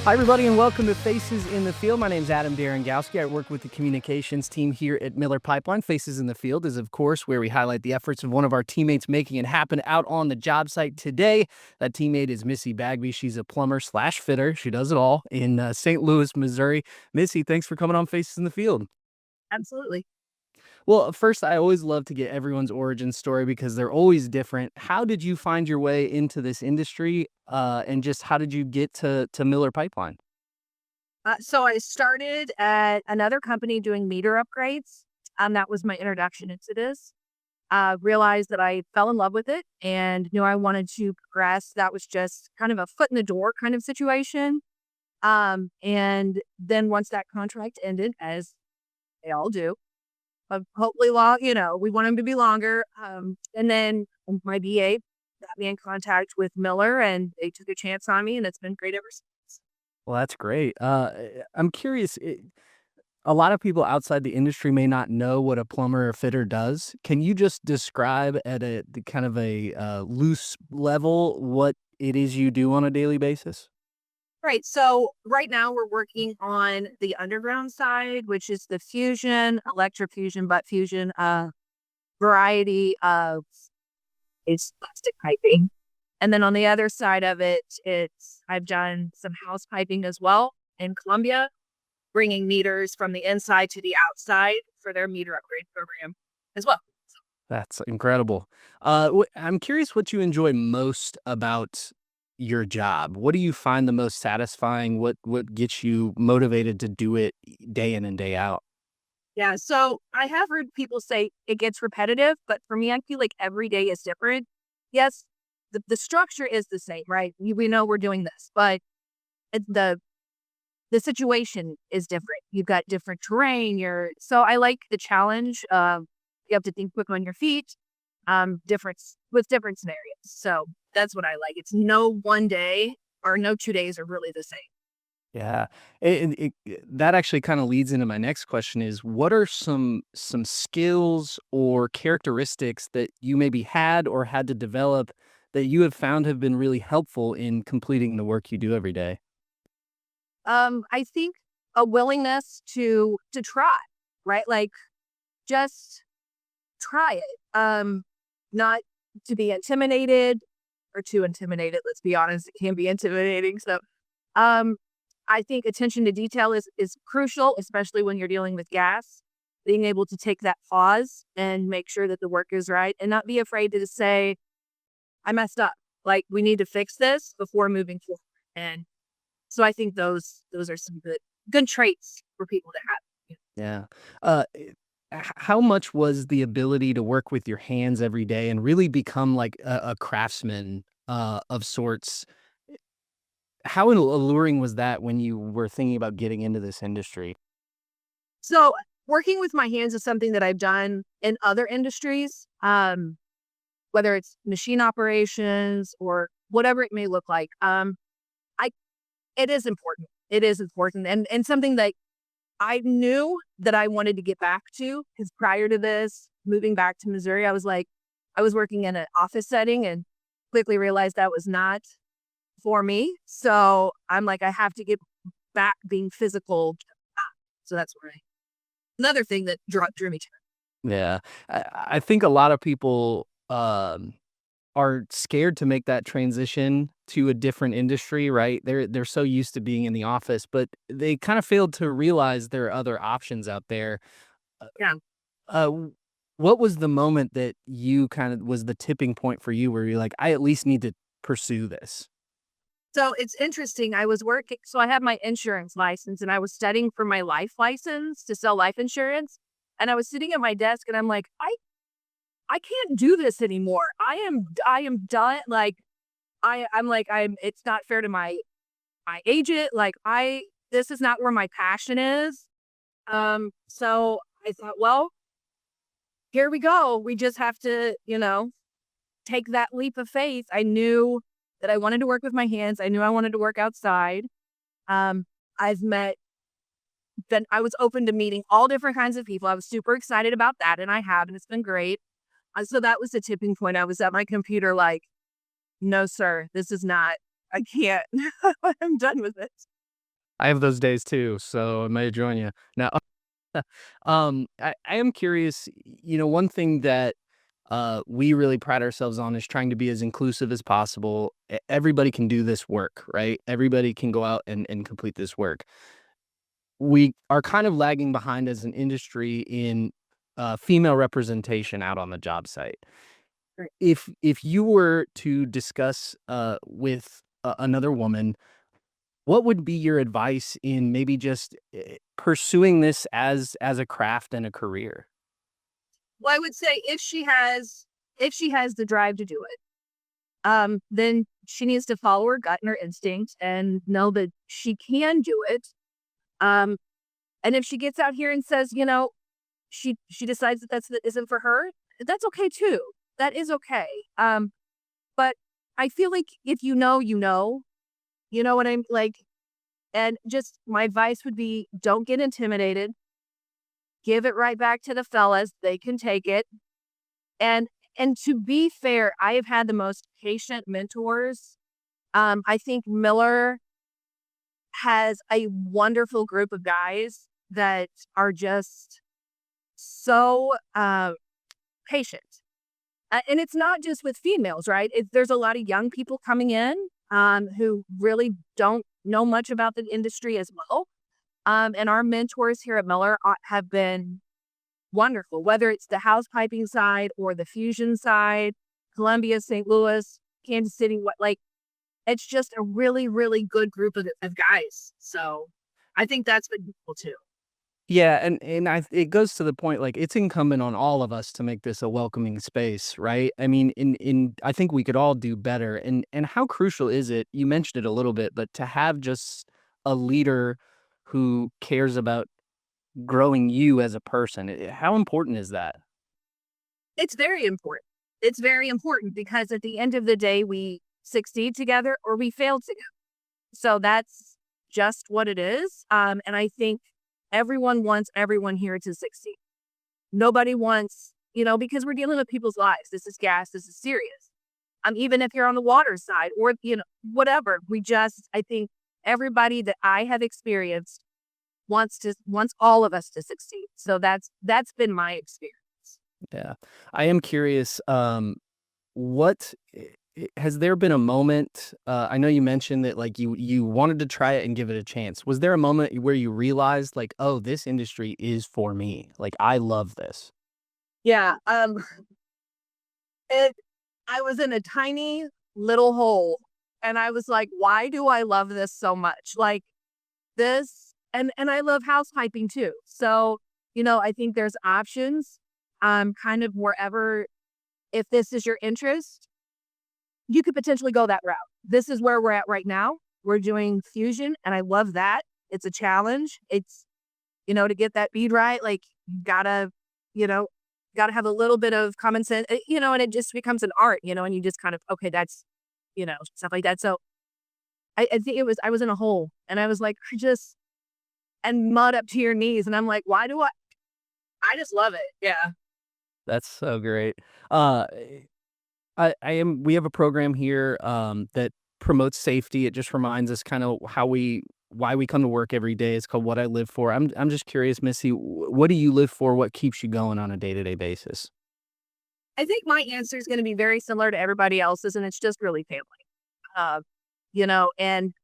Hi, everybody, and welcome to Faces in the Field. My name is Adam Darengowski. I work with the communications team here at Miller Pipeline. Faces in the Field is, of course, where we highlight the efforts of one of our teammates making it happen out on the job site today. That teammate is Missy Bagby. She's a plumber slash fitter. She does it all in St. Louis, Missouri. Missy, thanks for coming on Faces in the Field. Absolutely. Well, first, I always love to get everyone's origin story because they're always different. How did you find your way into this industry, and just how did you get to Miller Pipeline? So I started at another company doing meter upgrades. That was my introduction into this. Realized that I fell in love with it and knew I wanted to progress. That was just kind of a foot in the door kind of situation. And then once that contract ended, as they all do, hopefully long, we want them to be longer. And then my BA got me in contact with Miller and they took a chance on me and it's been great ever since. Well, that's great. I'm curious. A lot of people outside the industry may not know what a plumber or fitter does. Can you just describe at the kind of a loose level what it is you do on a daily basis? Right. So right now we're working on the underground side, which is the fusion, electrofusion, butt fusion, variety of is plastic piping. And then on the other side of it, I've done some house piping as well in Colombia, bringing meters from the inside to the outside for their meter upgrade program as well. That's incredible. I'm curious what you enjoy most about your job. What do you find the most satisfying? What gets you motivated to do it day in and day out? Yeah. So I have heard people say it gets repetitive, but for me, I feel like every day is different. Yes, the structure is the same, right? We know we're doing this, but it, the situation is different. You've got different terrain. So I like the challenge. You have to think quick on your feet. Different with different scenarios. So that's what I like. It's no one day or no 2 days are really the same. Yeah, that actually kind of leads into my next question: is what are some skills or characteristics that you maybe had or had to develop that you have found have been really helpful in completing the work you do every day? I think a willingness to try, right? Like just try it. Not to be intimidated or too intimidated. Let's be honest, it can be intimidating. So, um, I think attention to detail is crucial, especially when you're dealing with gas. Being able to take that pause and make sure that the work is right, and not be afraid to just say, "I messed up. Like we need to fix this before moving forward." And so, I think those are some good traits for people to have. Yeah. How much was the ability to work with your hands every day and really become like a craftsman of sorts? How alluring was that when you were thinking about getting into this industry? So, working with my hands is something that I've done in other industries, whether it's machine operations or whatever it may look like. I it is important. It is important, and something that I knew that I wanted to get back to because prior to this, moving back to Missouri, I was working in an office setting and quickly realized that was not for me. So I'm like, I have to get back being physical. So that's where another thing that drew me to it. Yeah, I think a lot of people are scared to make that transition to a different industry, right? They're so used to being in the office, but they kind of failed to realize there are other options out there. Uh, Yeah. w what was the moment that you kind of was the tipping point for you where you're like, "I at least need to pursue this?" So it's interesting. I was working, so I had my insurance license and I was studying for my life license to sell life insurance. And I was sitting at my desk and I'm like, I can't do this anymore. I am done. Like I'm like, it's not fair to my agent. Like this is not where my passion is. So I thought, well, here we go. We just have to, take that leap of faith. I knew that I wanted to work with my hands. I knew I wanted to work outside. Um, I've met, then I was open to meeting all different kinds of people. I was super excited about that, and I have, and it's been great. So that was the tipping point. I was at my computer, like, no, sir, this is not. I can't. I'm done with it. I have those days too, so I may join you. Now, I am curious, one thing that we really pride ourselves on is trying to be as inclusive as possible. Everybody can do this work, right? Everybody can go out and complete this work. We are kind of lagging behind as an industry in female representation out on the job site. Right. If you were to discuss with another woman, what would be your advice in maybe just pursuing this as a craft and a career? Well, I would say if she has the drive to do it, then she needs to follow her gut and her instinct and know that she can do it. Um, and if she gets out here and says, she decides that that isn't for her, that's okay too. That is okay. But I feel like if you know what I'm like, and just my advice would be don't get intimidated. Give it right back to the fellas. They can take it. And and to be fair, I have had the most patient mentors. I think Miller has a wonderful group of guys that are just so patient. And it's not just with females, right? There's a lot of young people coming in who really don't know much about the industry as well. And our mentors here at Miller have been wonderful, whether it's the house piping side or the fusion side, Columbia, St. Louis, Kansas City, it's just a really, really good group of guys. So I think that's been cool too. Yeah, and it goes to the point, like, it's incumbent on all of us to make this a welcoming space, right? I mean, in I think we could all do better, and how crucial is it, you mentioned it a little bit, but to have just a leader who cares about growing you as a person, how important is that? It's very important. It's very important because at the end of the day, we succeed together or we fail together. So that's just what it is. And I think everyone wants everyone here to succeed. Nobody wants, because we're dealing with people's lives. This is gas. This is serious. Even if you're on the water side or, whatever, I think everybody that I have experienced wants all of us to succeed. So that's been my experience. Yeah. I am curious, what has there been a moment, I know you mentioned that, like, you wanted to try it and give it a chance. Was there a moment where you realized, like, "Oh, this industry is for me. Like, I love this." Yeah. It I was in a tiny little hole and I was like, why do I love this so much? Like this and I love house piping too. So, I think there's options kind of wherever if this is your interest, you could potentially go that route. This is where we're at right now. We're doing fusion and I love that. It's a challenge. It's to get that bead right, like you you know, gotta have a little bit of common sense, and it just becomes an art, and you just kind of, okay, that's, stuff like that. So I think I was in a hole and I was like, and mud up to your knees. And I'm like, why do I just love it. Yeah. That's so great. Uh, we have a program here, that promotes safety. It just reminds us kind of why we come to work every day. It's called What I Live For. I'm just curious, Missy, what do you live for? What keeps you going on a day-to-day basis? I think my answer is going to be very similar to everybody else's, and it's just really family. Uh, and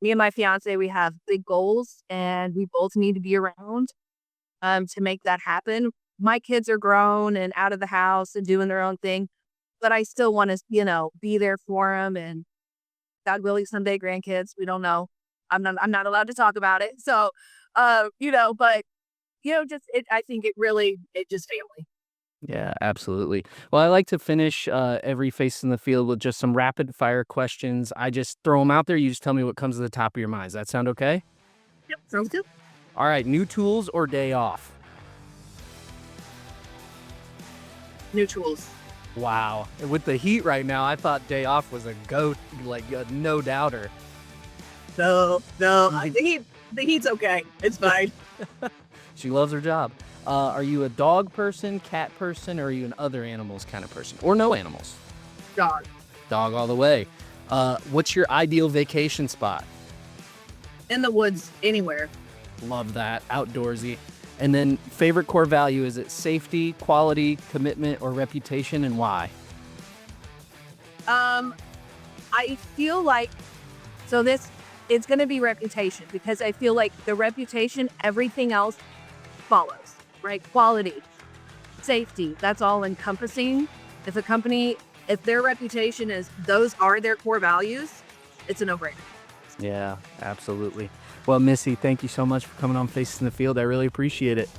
me and my fiance, we have big goals and we both need to be around to make that happen. My kids are grown and out of the house and doing their own thing, but I still want to, be there for them. And God willing, someday grandkids. We don't know. I'm not allowed to talk about it. So, but just I think it just family. Yeah, absolutely. Well, I like to finish every Face in the Field with just some rapid fire questions. I just throw them out there. You just tell me what comes to the top of your mind. Does that sound okay? Yep, sounds good. All right, new tools or day off? New tools. Wow. And with the heat right now, I thought day off was a like a no doubter. No, the heat's okay. It's fine. She loves her job. Are you a dog person, cat person, or are you an other animals kind of person? Or no animals? Dog. Dog all the way. What's your ideal vacation spot? in the woods, anywhere. Love that. Outdoorsy. And then favorite core value, is it safety, quality, commitment, or reputation, and why? I feel like, so this, it's going to be reputation, because I feel like the reputation, everything else follows, right? Quality, safety, that's all encompassing. If a company, if their reputation is, those are their core values, it's a no-brainer. Yeah, absolutely. Well, Missy, thank you so much for coming on Faces in the Field. I really appreciate it.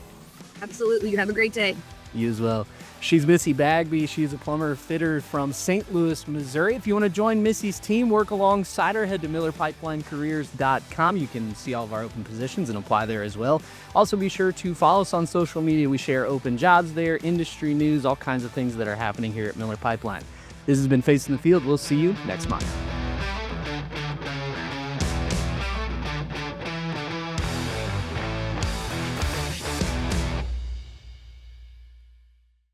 Absolutely. You have a great day. You as well. She's Missy Bagby. She's a plumber fitter from St. Louis, Missouri. If you want to join Missy's team, work alongside her, head to MillerPipelineCareers.com. You can see all of our open positions and apply there as well. Also, be sure to follow us on social media. We share open jobs there, industry news, all kinds of things that are happening here at Miller Pipeline. This has been Faces in the Field. We'll see you next month.